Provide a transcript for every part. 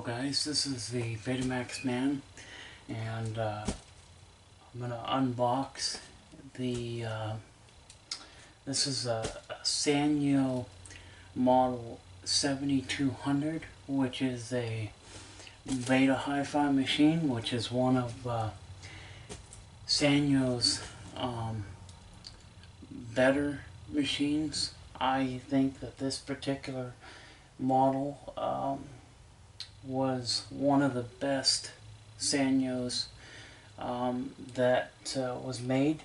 guys, this is the Betamax Man, and I'm going to unbox the, this is a Sanyo model 7200, which is a Beta HiFi machine, which is one of Sanyo's better machines. I think that this particular model was one of the best Sanyos that was made.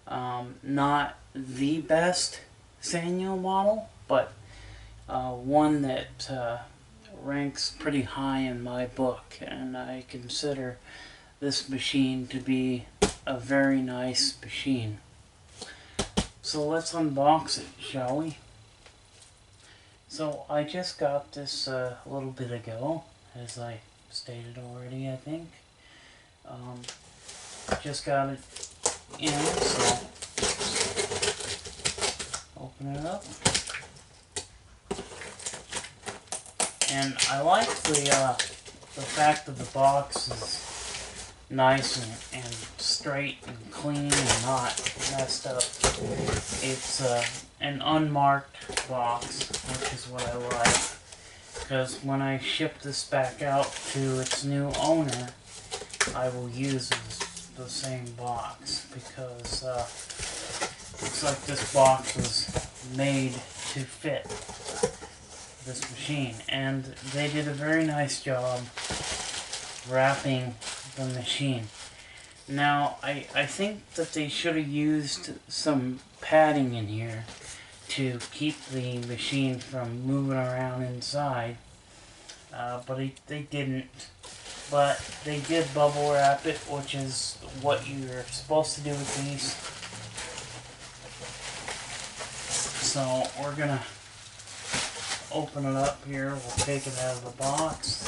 Not the best Sanyo model, but one that ranks pretty high in my book, and I consider this machine to be a very nice machine. So let's unbox it, shall we? So I just got this a little bit ago, as I stated already, I think. Just got it in, so open it up. And I like the fact that the box is nice and straight and clean and not messed up. It's an unmarked box, which is what I like, because when I ship this back out to its new owner, I will use the same box, because looks like this box was made to fit this machine, and they did a very nice job wrapping the machine. Now, I think that they should have used some padding in here to keep the machine from moving around inside, but they didn't. But they did bubble wrap it, which is what you're supposed to do with these. So we're gonna open it up here. We'll take it out of the box.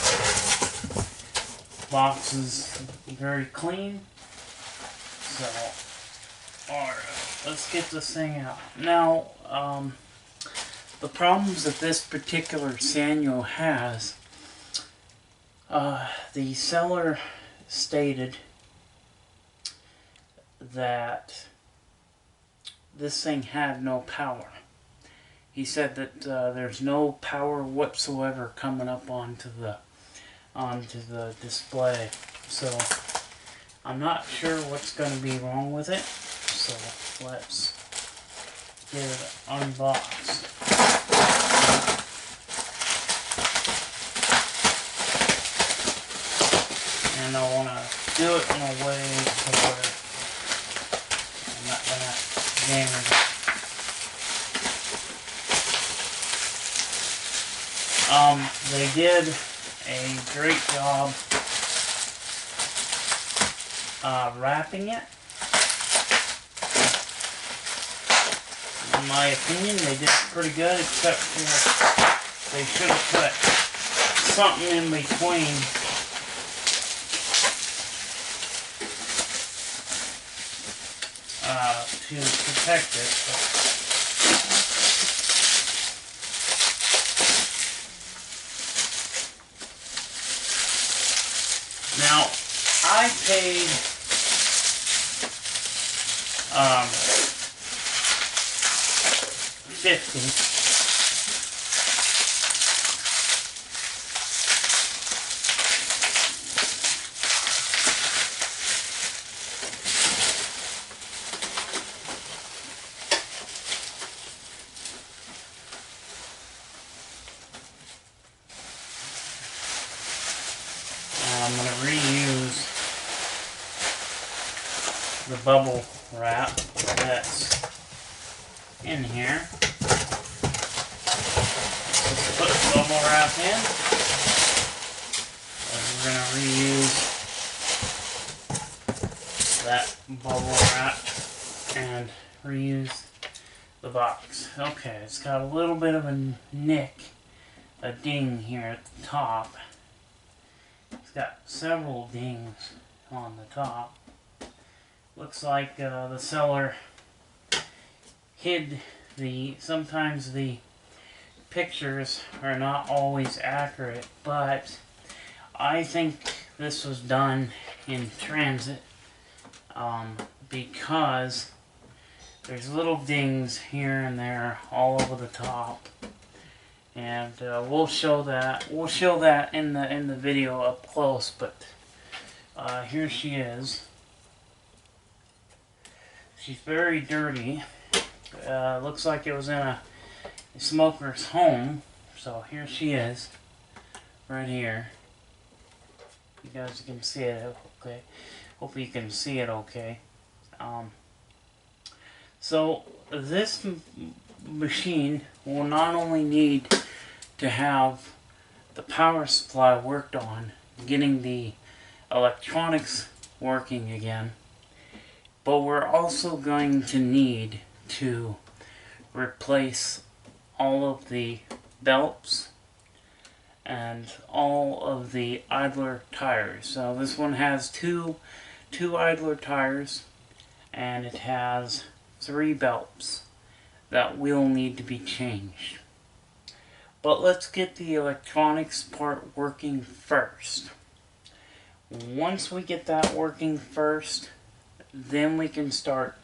Box is very clean. So, alright, let's get this thing out. Now, the problems that this particular Sanyo has, the seller stated that this thing had no power. He said that there's no power whatsoever coming up onto the display. So I'm not sure what's going to be wrong with it. So let's get it unboxed. And I want to do it in a way where I'm not going to damage it. They did a great job wrapping it. In my opinion, they did pretty good, except for they should have put something in between to protect it. Now, I paid $50. I'm going to reuse the bubble wrap that's in here. Let's put the bubble wrap in. And we're going to reuse that bubble wrap and reuse the box. Okay, it's got a little bit of a nick, a ding here at the top. It's got several dings on the top. Looks like the seller hid sometimes the pictures are not always accurate, but I think this was done in transit because there's little dings here and there all over the top, and we'll show that. We'll show that in the video up close. But here she is. She's very dirty. Looks like it was in a smoker's home. So here she is, right here. You guys can see it, okay? Hope you can see it, okay? So this machine will not only need to have the power supply worked on, getting the electronics working again, but we're also going to need to replace all of the belts and all of the idler tires. So this one has two idler tires, and it has 3 belts that will need to be changed. But let's get the electronics part working first. Once we get that working first, then we can start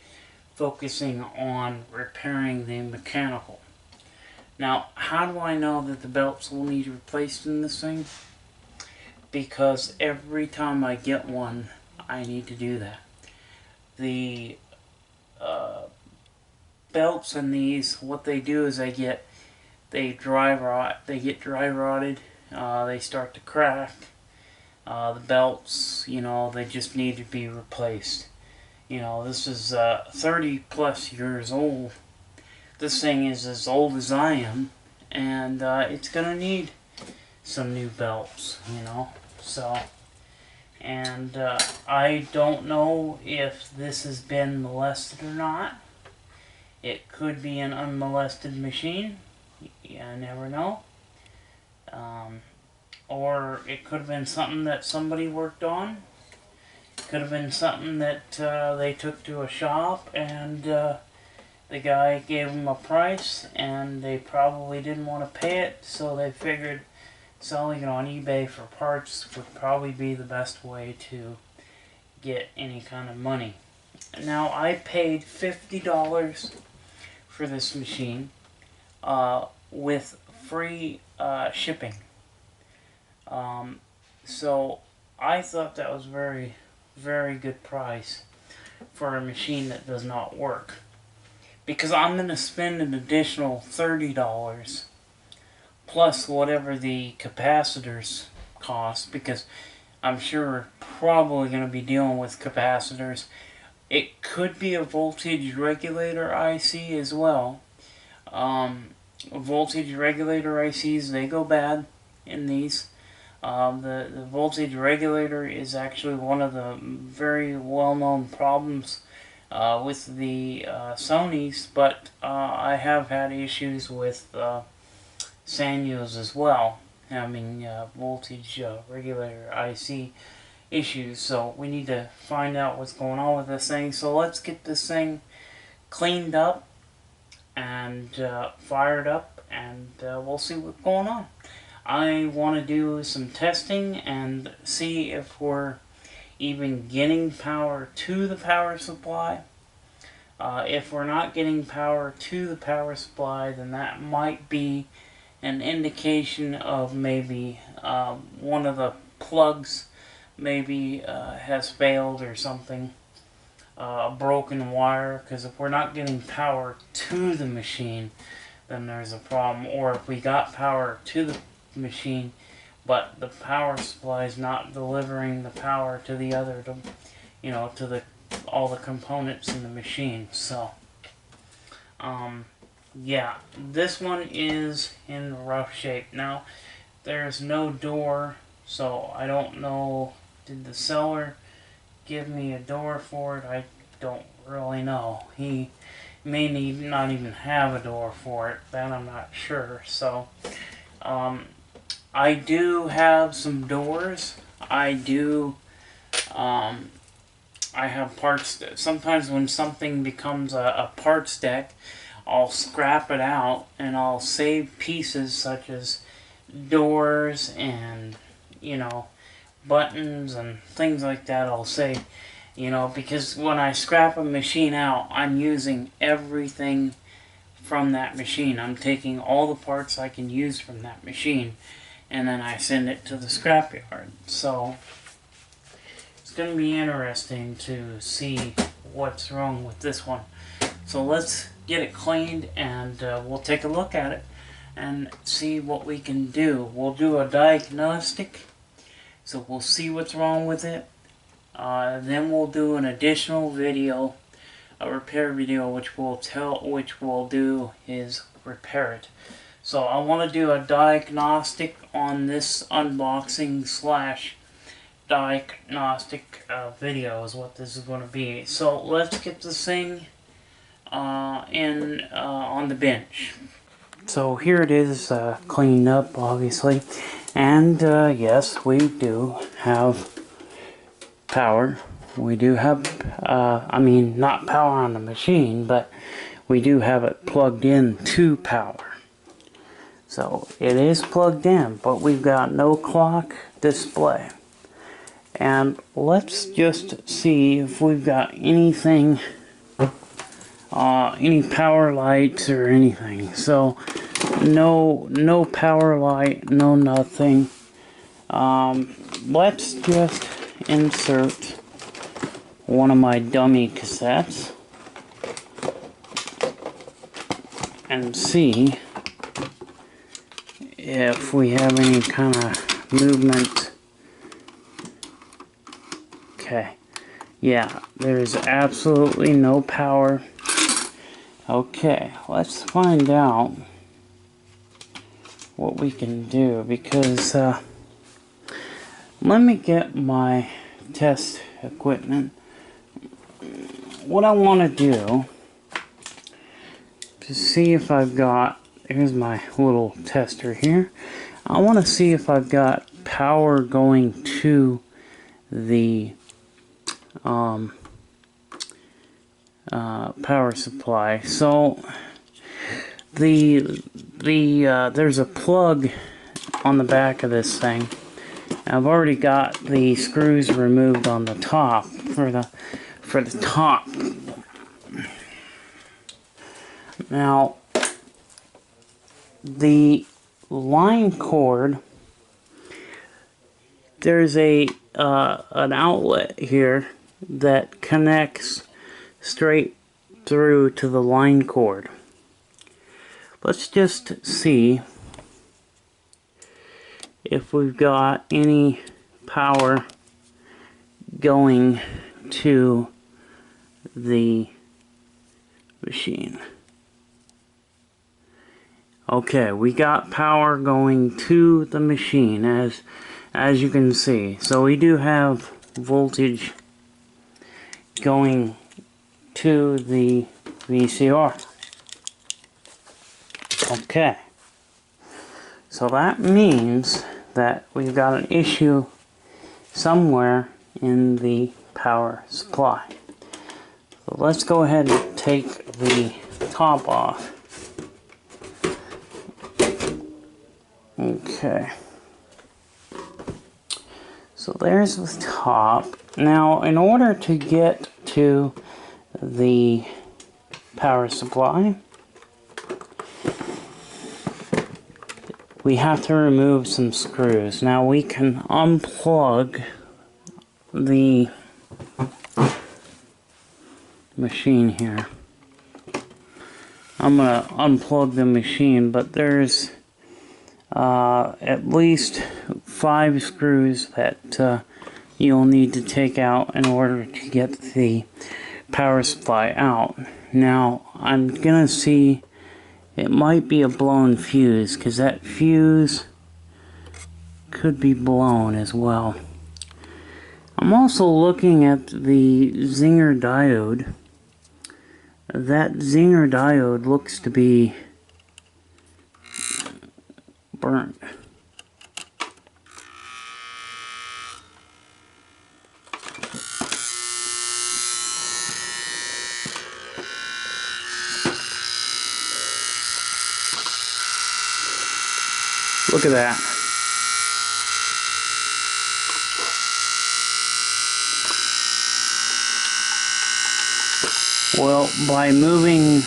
focusing on repairing the mechanical. Now, how do I know that the belts will need replaced in this thing? Because every time I get one, I need to do that. The belts in these, what they do is they get dry rotted, they start to crack. The belts, you know, they just need to be replaced. You know, this is 30 plus years old. This thing is as old as I am, and it's gonna need some new belts, you know. So, and I don't know if this has been molested or not. It could be an unmolested machine. I never know. Or it could have been something that somebody worked on. Could have been something that they took to a shop, and the guy gave them a price, and they probably didn't want to pay it, so they figured selling it on eBay for parts would probably be the best way to get any kind of money. Now, I paid $50 for this machine with free shipping. So I thought that was very, very good price for a machine that does not work. Because I'm going to spend an additional $30 plus whatever the capacitors cost, because I'm sure we're probably going to be dealing with capacitors. It could be a voltage regulator IC as well. Voltage regulator ICs, they go bad in these. The voltage regulator is actually one of the very well-known problems with the Sonys, but I have had issues with Sanyos as well, having voltage regulator IC issues. So we need to find out what's going on with this thing. So let's get this thing cleaned up and fired up, and we'll see what's going on. I want to do some testing and see if we're even getting power to the power supply. If we're not getting power to the power supply, then that might be an indication of maybe one of the plugs maybe has failed or something. A broken wire, because if we're not getting power to the machine, then there's a problem. Or if we got power to the machine, but the power supply is not delivering the power to the other, you know, to all the components in the machine. So, yeah, this one is in rough shape. Now, there's no door, so I don't know, did the seller give me a door for it? I don't really know. He may not even have a door for it, that I'm not sure. So, I do have some doors. I have parts that sometimes when something becomes a parts deck, I'll scrap it out and I'll save pieces such as doors and, you know, buttons and things like that, I'll say, you know, because when I scrap a machine out, I'm using everything from that machine. I'm taking all the parts I can use from that machine, and then I send it to the scrapyard. So it's going to be interesting to see what's wrong with this one. So let's get it cleaned, and we'll take a look at it and see what we can do. We'll do a diagnostic, so we'll see what's wrong with it. Then we'll do an additional video, a repair video, which we'll do is repair it. So I want to do a diagnostic on this unboxing slash diagnostic video is what this is going to be. So let's get this thing on the bench. So here it is, cleaned up, obviously, and yes, we do have power. We do have, I mean, not power on the machine, but we do have it plugged in to power. So it is plugged in, but we've got no clock display. And let's just see if we've got anything, any power lights or anything. So no power light, no nothing. Let's just insert one of my dummy cassettes and see if we have any kind of movement. Okay, yeah, there's absolutely no power. Okay, let's find out what we can do, because let me get my test equipment. What I want to do to see if I've got, here's my little tester here. I want to see if I've got power going to the power supply. So there's a plug on the back of this thing. I've already got the screws removed on the top for the top. Now the line cord, there's an outlet here that connects straight through to the line cord. Let's just see if we've got any power going to the machine. Okay, we got power going to the machine, as you can see. So we do have voltage going to the VCR. Okay, so that means that we've got an issue somewhere in the power supply. So let's go ahead and take the top off. Okay, so there's the top. Now, in order to get to the power supply, we have to remove some screws. Now we can unplug the machine here. I'm going to unplug the machine, but there's at least 5 screws that you'll need to take out in order to get the power supply out. Now I'm gonna see, it might be a blown fuse, because that fuse could be blown as well. I'm also looking at the Zinger diode. That Zinger diode looks to be burnt. Look at that. Well, by moving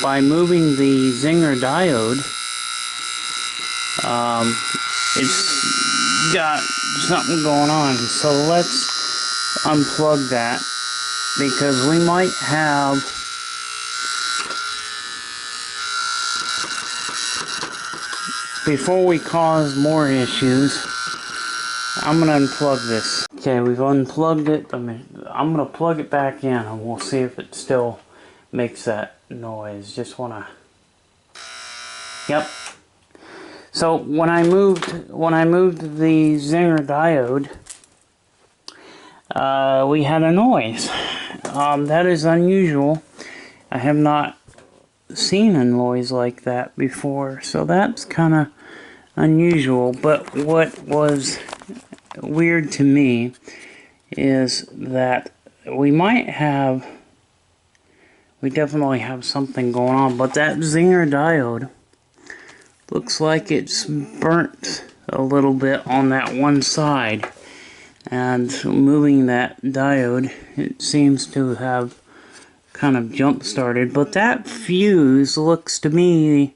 the Zinger diode, it's got something going on. So let's unplug that, because we might have before we cause more issues. I'm gonna unplug this. Okay, we've unplugged it. I'm gonna plug it back in, and we'll see if it still makes that noise. Just wanna. Yep. So when I moved the Zinger diode, we had a noise. That is unusual. I have not seen a noise like that before, so that's kind of unusual. But what was weird to me is that we definitely have something going on, but that Zinger diode looks like it's burnt a little bit on that one side, and moving that diode, it seems to have kind of jump started. But that fuse looks to me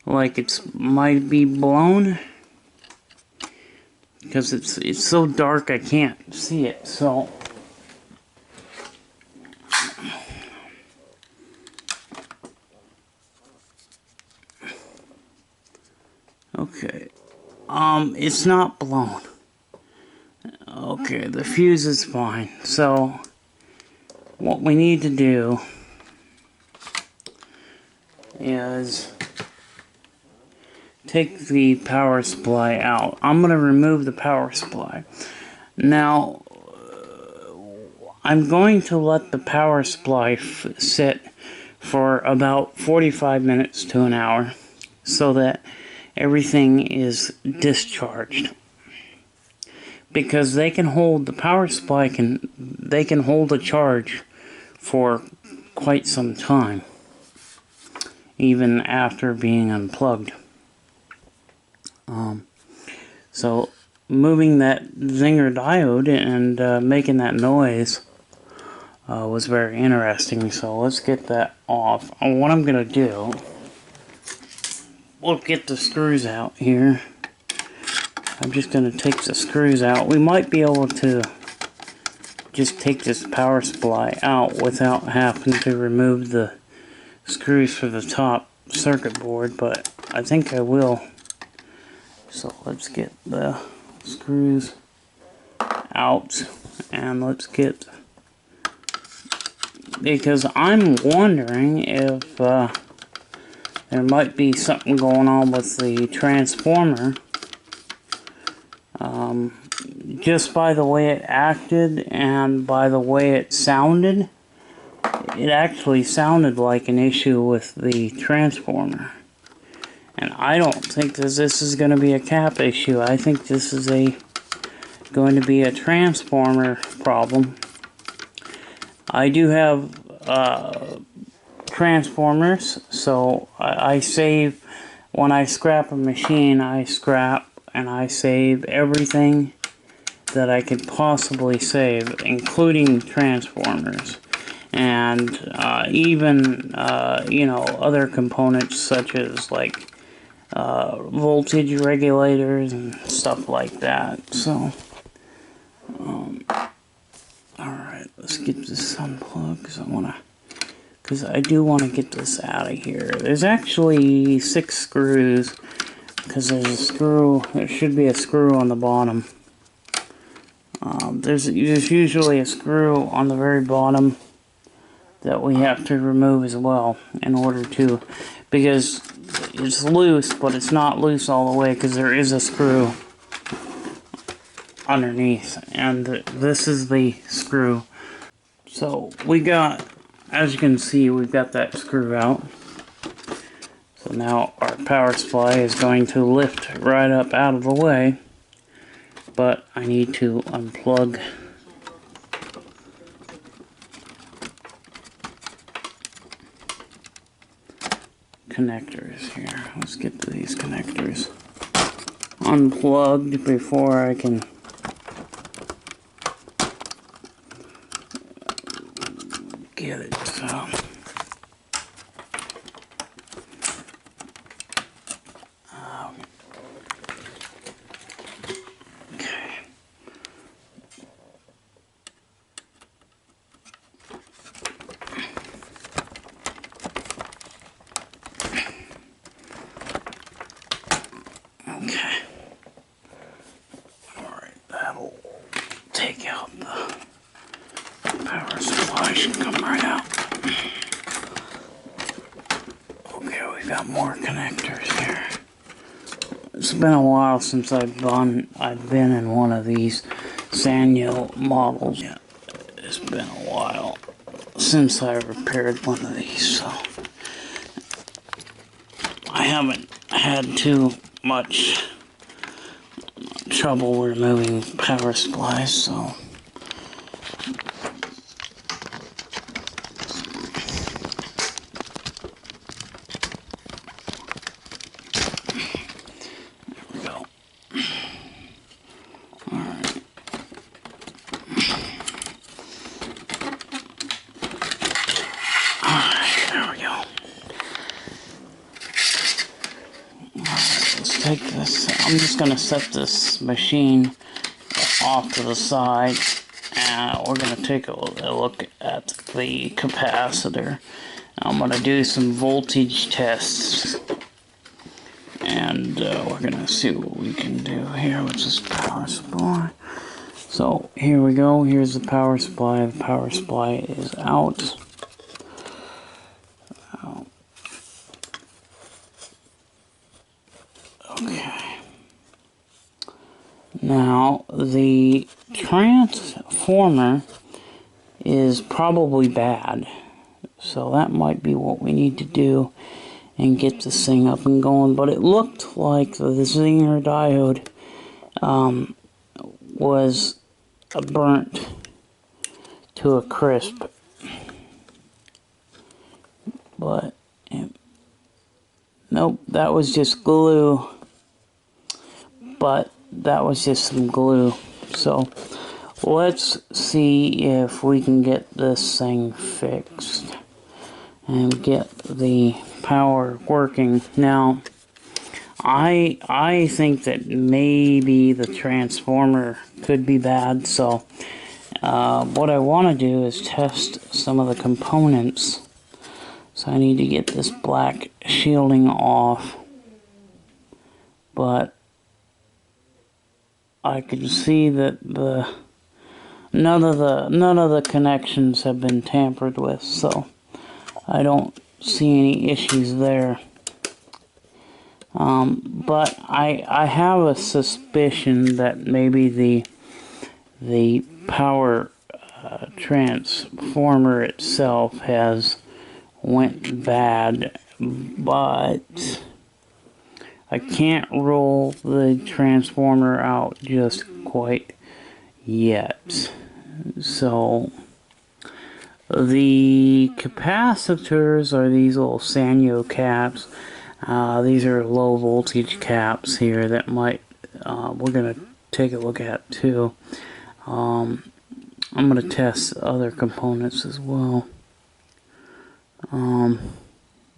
like it might be blown, because it's so dark I can't see it. So okay, it's not blown. Okay, the fuse is fine. So what we need to do is take the power supply out. I'm going to remove the power supply. Now, I'm going to let the power supply sit for about 45 minutes to an hour, so that everything is discharged. Because they can hold, the power supply they can hold a charge for quite some time, even after being unplugged. So moving that Zinger diode and making that noise was very interesting. So let's get that off. And what I'm going to do, we'll get the screws out here. I'm just going to take the screws out. We might be able to just take this power supply out without having to remove the screws for the top circuit board, but I think I will. So let's get the screws out, and let's get, because I'm wondering if there might be something going on with the transformer. Just by the way it acted and by the way it sounded, it actually sounded like an issue with the transformer. And I don't think that this is going to be a cap issue. I think this is going to be a transformer problem. I do have transformers, so I save, when I scrap a machine, I scrap and I save everything that I could possibly save, including transformers. And even, you know, other components such as like voltage regulators and stuff like that. So, alright, let's get this unplugged, because I do want to get this out of here. There's actually 6 screws, because there's a screw, there should be a screw on the bottom. There's usually a screw on the very bottom that we have to remove as well in order to, because it's loose, but it's not loose all the way, because there is a screw underneath, and this is the screw. So we got, as you can see, we've got that screw out. So now our power supply is going to lift right up out of the way, but I need to unplug connectors here. Let's get these connectors unplugged before I can get it. So. Okay. Alright, that'll take out the power supply. Should come right out. Okay, we've got more connectors here. It's been a while since I've been in one of these Sanyo models. Yeah, it's been a while since I repaired one of these, so I haven't had too much trouble removing power supplies, so there we go. Alright. Alright, there we go. Let's take this. I'm just going to set this machine off to the side, and we're going to take a look at the capacitor. I'm going to do some voltage tests, and we're going to see what we can do here with this power supply. So here we go. Here's the power supply. The power supply is out. Okay. Now, the transformer is probably bad, so that might be what we need to do and get this thing up and going. But it looked like the Zinger diode was burnt to a crisp, but nope, that was just glue. But that was just some glue. So let's see if we can get this thing fixed and get the power working. Now, I think that maybe the transformer could be bad, so what I want to do is test some of the components. So I need to get this black shielding off, but I can see that none of the connections have been tampered with, so I don't see any issues there. But I have a suspicion that maybe the power transformer itself has went bad, but I can't roll the transformer out just quite yet. So the capacitors are these little Sanyo caps. These are low voltage caps here that might we're gonna take a look at too. I'm gonna test other components as well.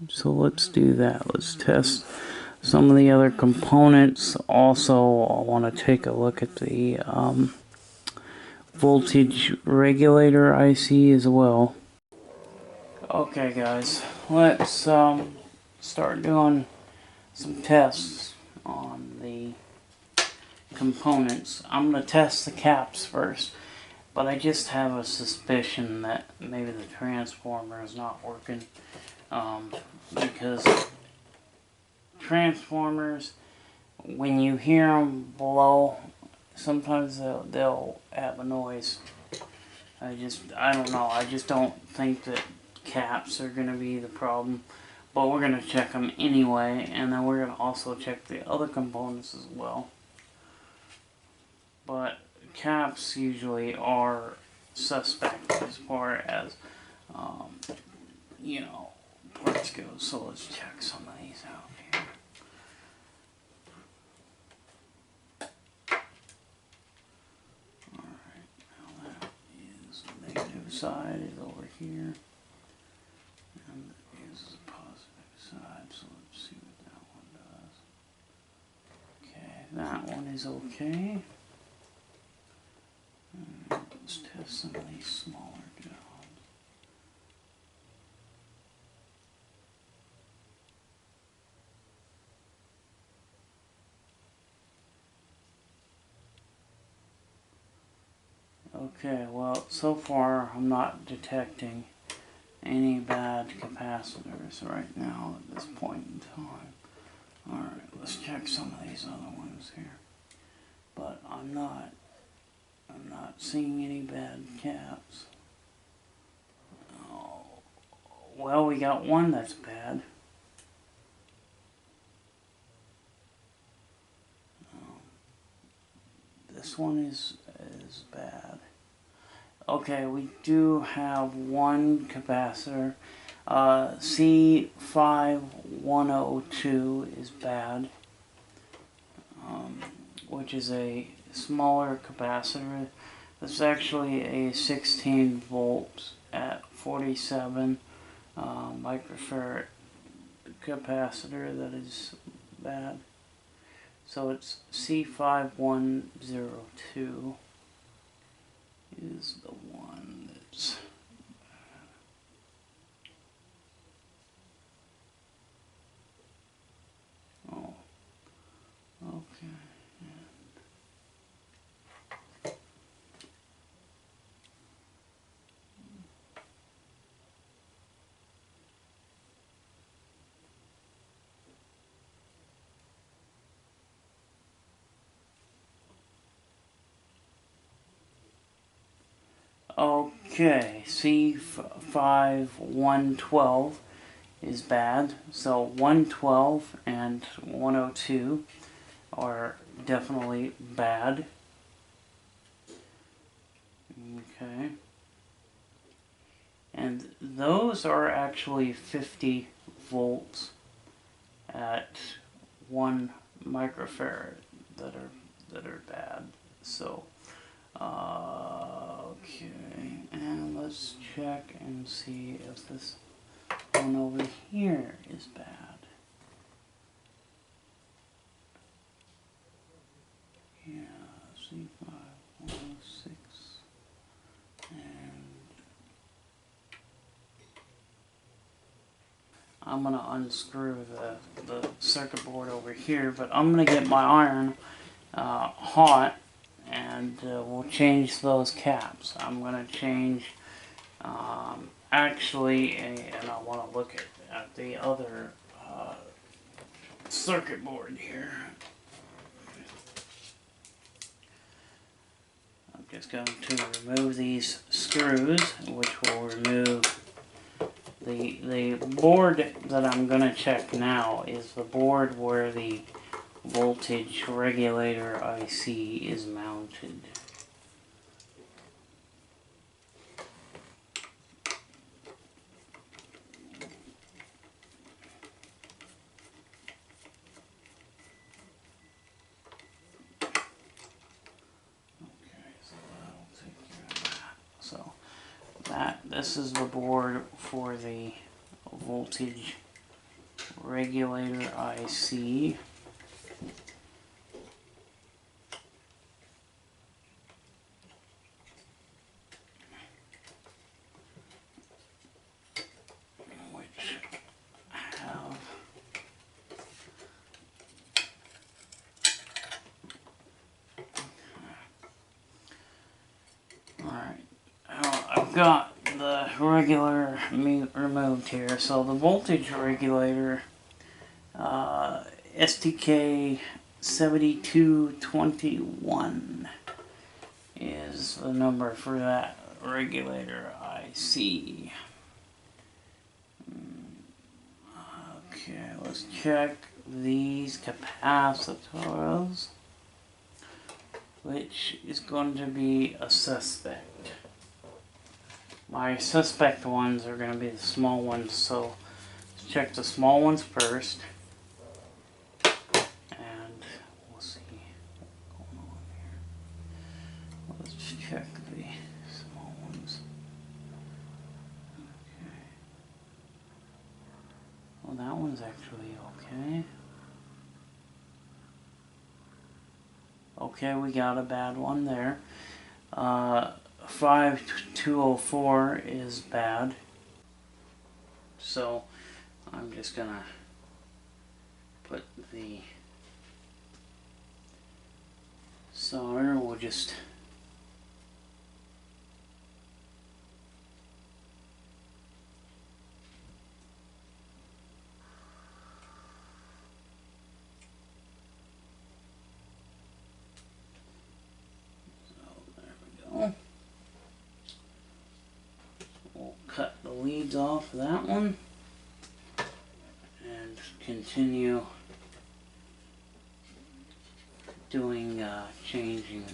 So let's do that. Let's test some of the other components. Also, I want to take a look at the voltage regulator IC as well. Okay guys, let's start doing some tests on the components. I'm going to test the caps first, but I just have a suspicion that maybe the transformer is not working, because transformers, when you hear them below, sometimes they'll have a noise. I don't know, I just don't think that caps are going to be the problem, but we're going to check them anyway, and then we're going to also check the other components as well. But caps usually are suspect as far as you know, parts go. So let's check some of these out here. Alright, now that is the negative side is over here. And here's the positive side, so let's see what that one does. Okay, that one is okay. Let's test some of these smaller jobs. Okay, well, so far I'm not detecting any bad capacitors right now at this point in time. Alright, let's check some of these other ones here. But I'm not seeing any bad caps. Oh, well, we got one that's bad. This one is bad. Okay, we do have one capacitor. C5102 is bad, which is a smaller capacitor. It's actually a 16 volts at 47 microfarad capacitor that is bad. So it's C5102 is the one that's oh, okay. Okay, C5112 is bad, so 112 and 102 are definitely bad. Okay. And those are actually 50 volts at 1 microfarad that are bad. So okay, and let's check and see if this one over here is bad. Yeah, C5106, and I'm gonna unscrew the circuit board over here, but I'm gonna get my iron hot, and we'll change those caps. I'm gonna change actually, and I want to look at the other circuit board here. I'm just going to remove these screws, which will remove the board that I'm going to check now is the board where the voltage regulator IC is mounted. This is the board for the voltage regulator IC. Which have alright. I've got the regulator removed here. So the voltage regulator STK 7221 is the number for that regulator IC. Okay, let's check these capacitors, which is going to be a suspect. My suspect ones are going to be the small ones, so let's check the small ones first, and we'll see what's going on here. Let's check the small ones. that one's actually okay. Okay, we got a bad one there. 5204 is bad. So I'm just gonna put the solder, we'll just we'll cut the leads off of that one and continue doing changing.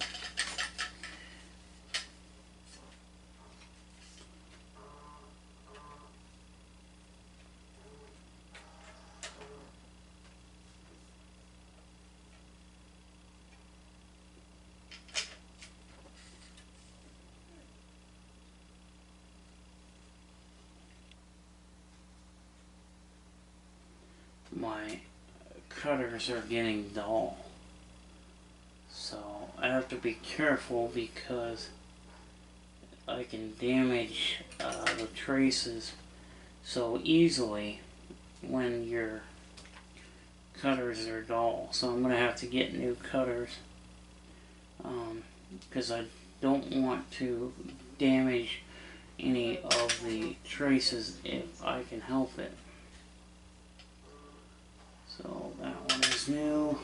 My cutters are getting dull, so I have to be careful because I can damage the traces so easily when your cutters are dull. So I'm going to have to get new cutters because I don't want to damage any of the traces if I can help it. So that one is new.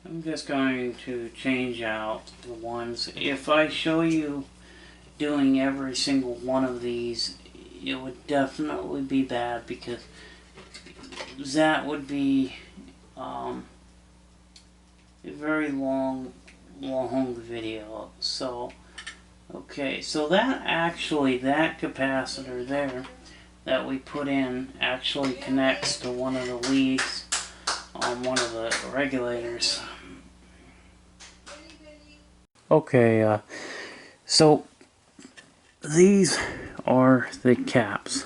I'm just going to change out the ones. If I show you doing every single one of these, it would definitely be bad because that would be a very long video. So, okay, so that capacitor there that we put in actually connects to one of the leads on one of the regulators. Okay, so these are the caps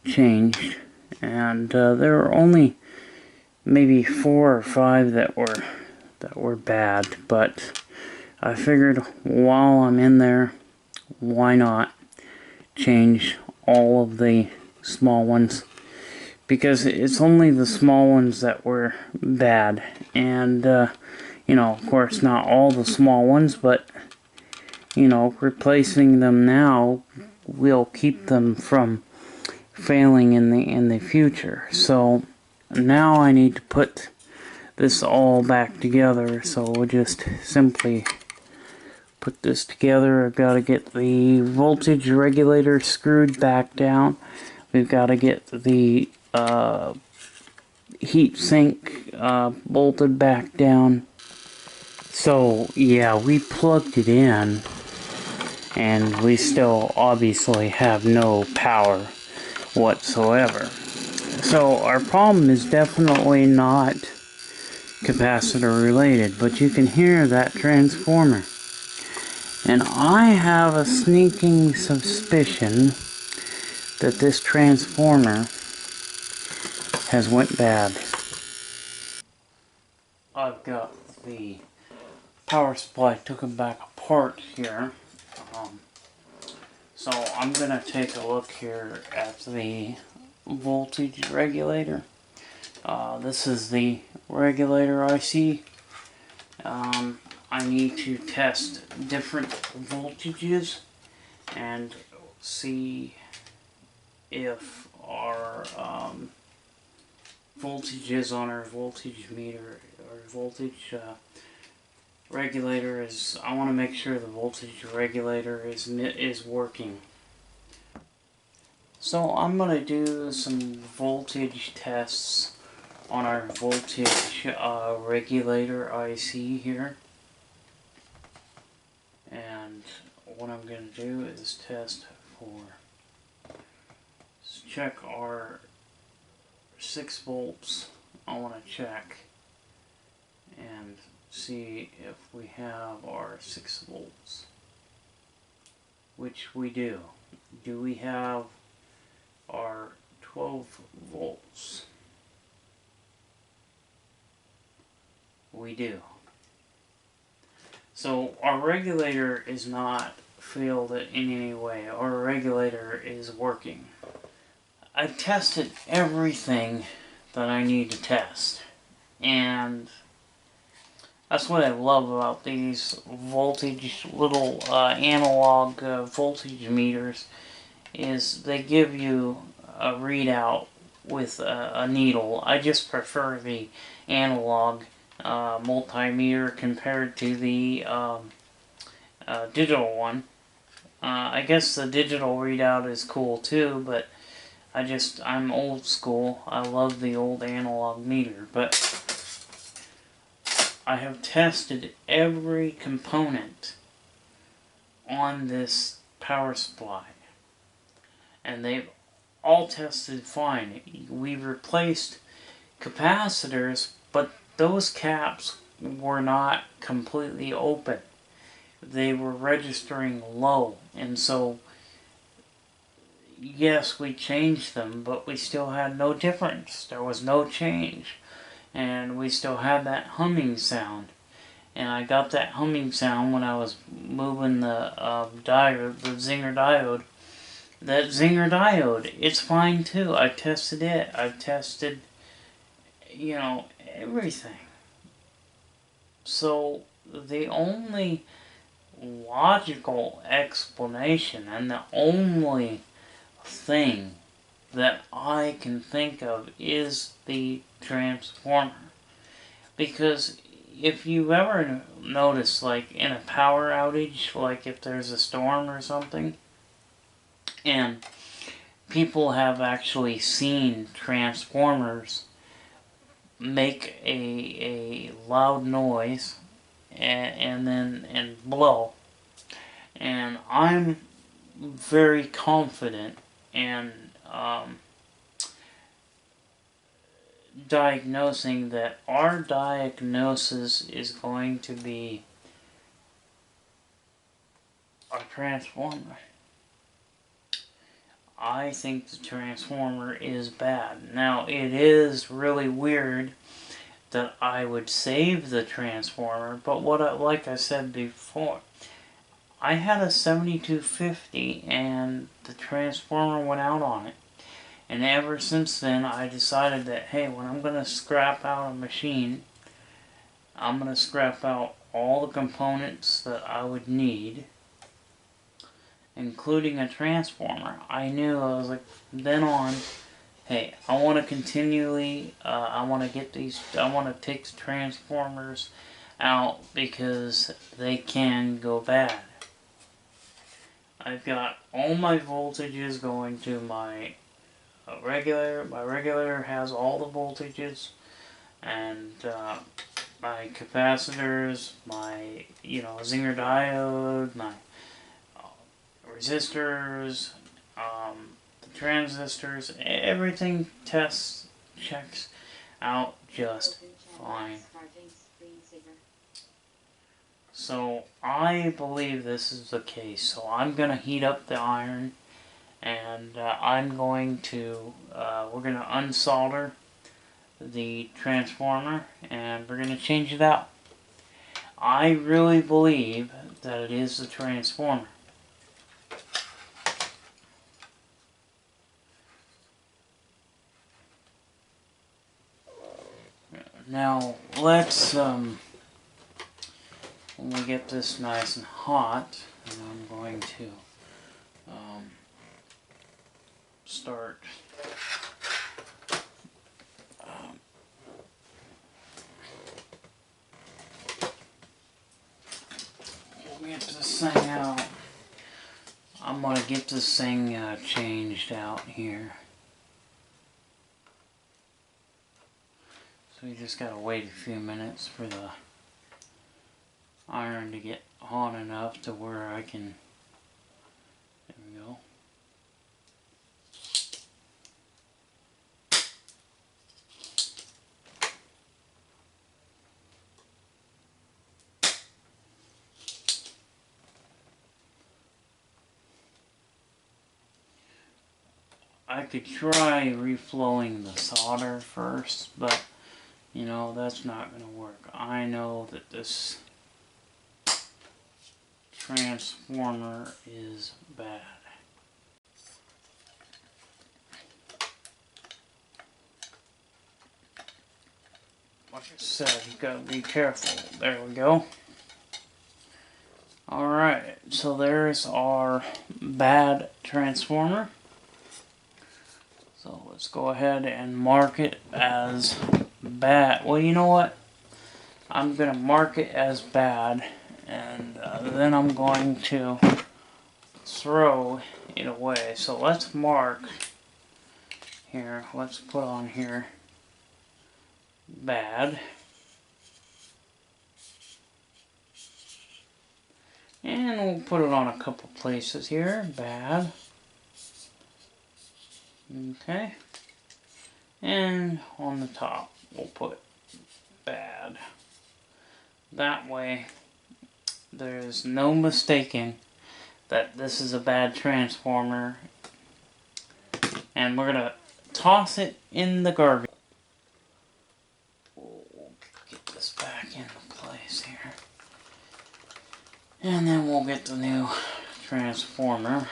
changed, and there were only maybe 4 or 5 that were bad, but I figured while I'm in there, why not change all of the small ones, because it's only the small ones that were bad. And you know, of course not all the small ones, but you know, replacing them now will keep them from failing in the future. So now I need to put this all back together, so we'll just simply put this together. I've got to get the voltage regulator screwed back down. We've got to get the heat sink bolted back down. So yeah, we plugged it in and we still obviously have no power whatsoever. So our problem is definitely not capacitor related, but you can hear that transformer. And I have a sneaking suspicion that this transformer has went bad. I've got the power supply taken back apart here. So I'm going to take a look here at the voltage regulator. This is the regulator IC. I need to test different voltages and see if our voltages on our voltage meter or voltage regulator is. I want to make sure the voltage regulator is working. So I'm going to do some voltage tests on our voltage regulator IC here. And what I'm going to do is test check our 6 volts. I want to check and see if we have our 6 volts, which we do. Do we have are 12 volts. We do. So our regulator is not failed in any way. Our regulator is working. I've tested everything that I need to test. And that's what I love about these voltage, little analog voltage meters, is they give you a readout with a needle. I just prefer the analog multimeter compared to the digital one. I guess the digital readout is cool too, but I'm old school. I love the old analog meter, but I have tested every component on this power supply, and they've all tested fine. We've replaced capacitors, but those caps were not completely open. They were registering low, and so yes, we changed them, but we still had no difference. There was no change, and we still had that humming sound. And I got that humming sound when I was moving the diode, the Zinger diode. That Zinger diode, it's fine too. I tested it. I've tested, you know, everything. So the only logical explanation and the only thing that I can think of is the transformer. Because if you ever notice, like in a power outage, like if there's a storm or something, and people have actually seen transformers make a loud noise and then blow, and I'm very confident in diagnosing that our diagnosis is going to be a transformer. I think the transformer is bad. Now, it is really weird that I would save the transformer, but like I said before, I had a 7250 and the transformer went out on it. And ever since then, I decided that, hey, when I'm going to scrap out a machine, I'm going to scrap out all the components that I would need, including a transformer. I knew, I was like, then on, hey, I want to continually, I want to take the transformers out because they can go bad. I've got all my voltages going to my regulator. My regulator has all the voltages, and my capacitors, my Zinger diode, my resistors, the transistors, everything checks out just fine. So I believe this is the case. So I'm going to heat up the iron, and I'm going to, we're going to unsolder the transformer, and we're going to change it out. I really believe that it is the transformer. Now, let's, when we get this nice and hot, and I'm going to start we'll get this thing out. I'm going to get this thing changed out here. So you just got to wait a few minutes for the iron to get hot enough to where I can, there we go. I could try reflowing the solder first, but you know, that's not going to work. I know that this transformer is bad. Like I said, you gotta be careful. There we go. Alright, so there's our bad transformer. So let's go ahead and mark it as bad. Well, you know what? I'm going to mark it as bad, and then I'm going to throw it away. So let's mark here. Let's put on here bad. And we'll put it on a couple places here. Bad. Okay. And on the top, we'll put bad. That way, there's no mistaking that this is a bad transformer. And we're going to toss it in the garbage. We'll get this back into place here. And then we'll get the new transformer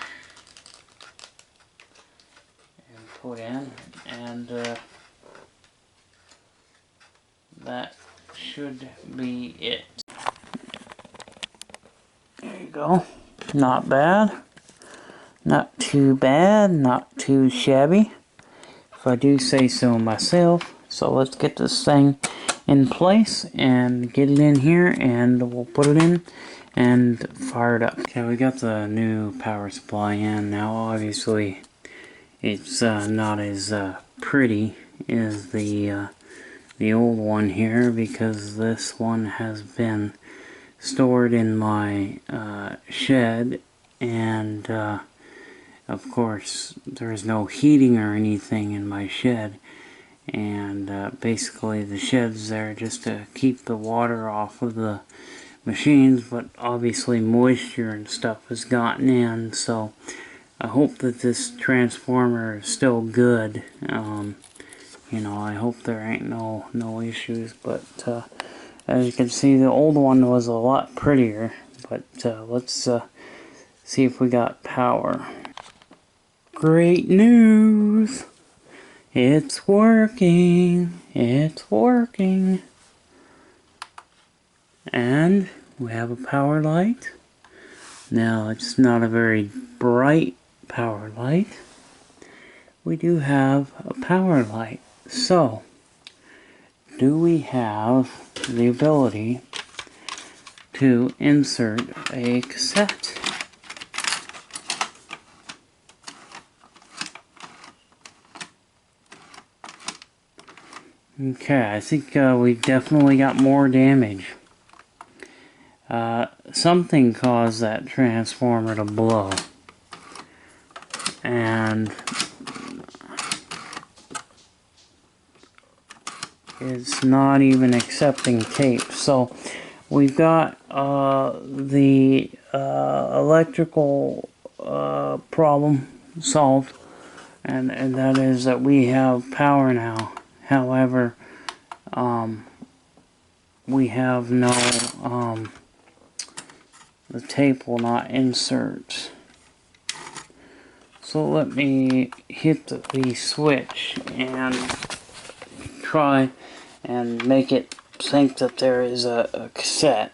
and put in, and that should be it. There you go. Not bad. Not too bad. Not too shabby, if I do say so myself. So let's get this thing in place and get it in here, and we'll put it in and fire it up. Okay, we got the new power supply in. Now obviously it's not as pretty as the old one here, because this one has been stored in my shed, and of course there's no heating or anything in my shed, and basically the shed's there just to keep the water off of the machines, but obviously moisture and stuff has gotten in, so I hope that this transformer is still good. You know, I hope there ain't no issues, but as you can see, the old one was a lot prettier, but let's see if we got power. Great news! It's working! It's working! And we have a power light. Now, it's not a very bright power light. We do have a power light. So, do we have the ability to insert a cassette? Okay, I think we definitely got more damage. Something caused that transformer to blow, and it's not even accepting tape. So we've got the electrical problem solved, and that is that we have power now. However, we have no the tape will not insert. So let me hit the switch and try and make it think that there is a cassette.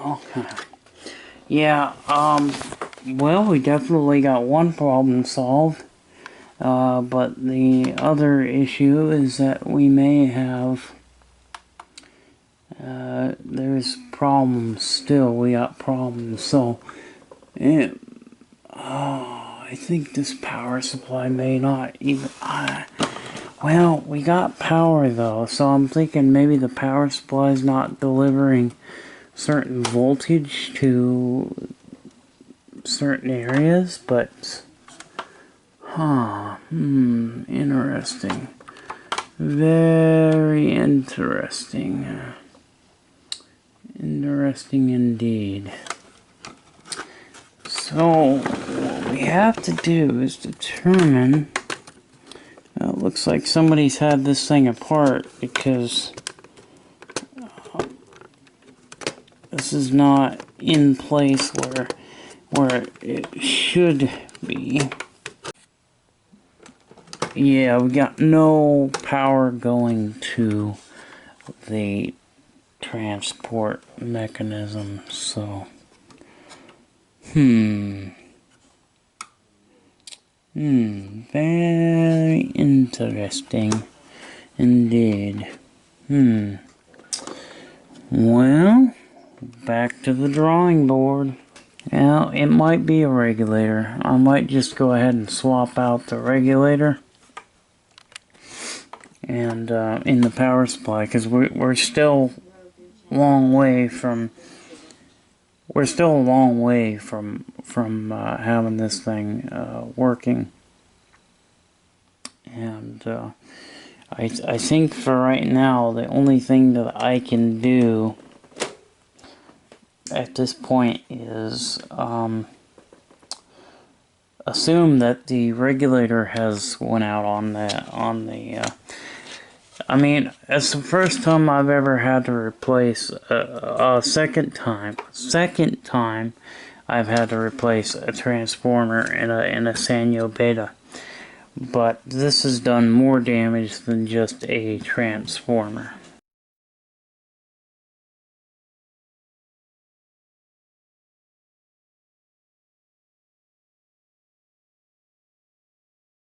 Okay. Yeah, well, we definitely got one problem solved. But the other issue is that we may have, there's problems still. We got problems. So, I think this power supply may not even, well, we got power though. So I'm thinking maybe the power supply is not delivering certain voltage to certain areas, but interesting. Very interesting. Interesting indeed. So, what we have to do is determine... it looks like somebody's had this thing apart because this is not in place where it should be. Yeah, we got no power going to the transport mechanism, so very interesting indeed. Well, back to the drawing board. Now, it might be a regulator. I might just go ahead and swap out the regulator and in the power supply, because we're still a long way from having this thing working. And I think for right now, the only thing that I can do at this point is assume that the regulator has went out on the I mean, it's the first time I've ever had to replace a second time I've had to replace a transformer in a Sanyo Beta. But this has done more damage than just a transformer.